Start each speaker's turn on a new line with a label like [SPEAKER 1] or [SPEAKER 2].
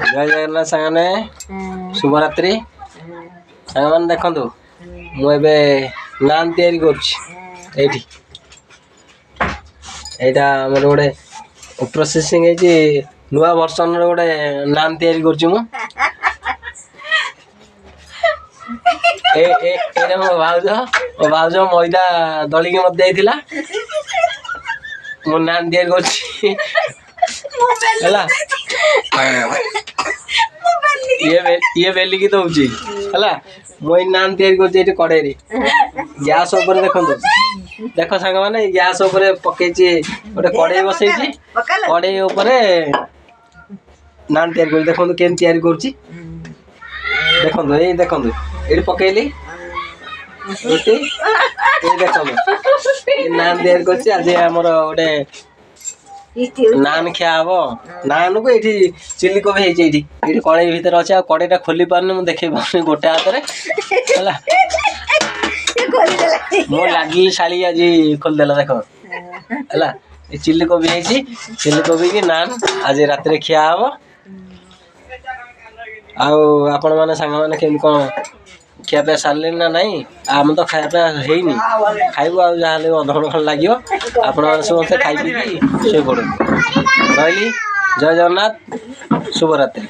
[SPEAKER 1] जय जगन्नाथ सांगने शुभरात्रि सांग देखु मुझे नान तैयारी करटा आमर गोटे प्रोसेसिंग नुआ वर्षन गोटे नान तैयारी कर मो भाज मैदा दलिकी मत जाइला मो नान तैयारी कर ये बेलिकी दौची है मुई नान तैयारी कर कड़े गैस देखो देख सांग मैंने गैस पकई गोटे कड़े बसई कड़े नान तैयारी कर देखो के तैयारी कर देखो ये देखो ये पकईली रोटी ये देखो नान तैयारी कर आज आमर गोटे नान खिया हम नान को ये चिल्ली कोबी है कड़े भितर अच्छे कड़ेटा खोली पारनी मुझे देखे पानी गोटे हाथ में मो लगी शाड़ी आज खोलदेला देख है चिल्ली कोबी है चिल्ली कोबी की नान आज रात खिया हम आपण मैंने सांग मैंने केमी कौन खिया पे सारे ना नाई आम तो खायापा है खाइबू आधा घंटा खंड लगे आपण मैंने खाई पी शो पड़े रही जय जगन्नाथ शुभरात्रि।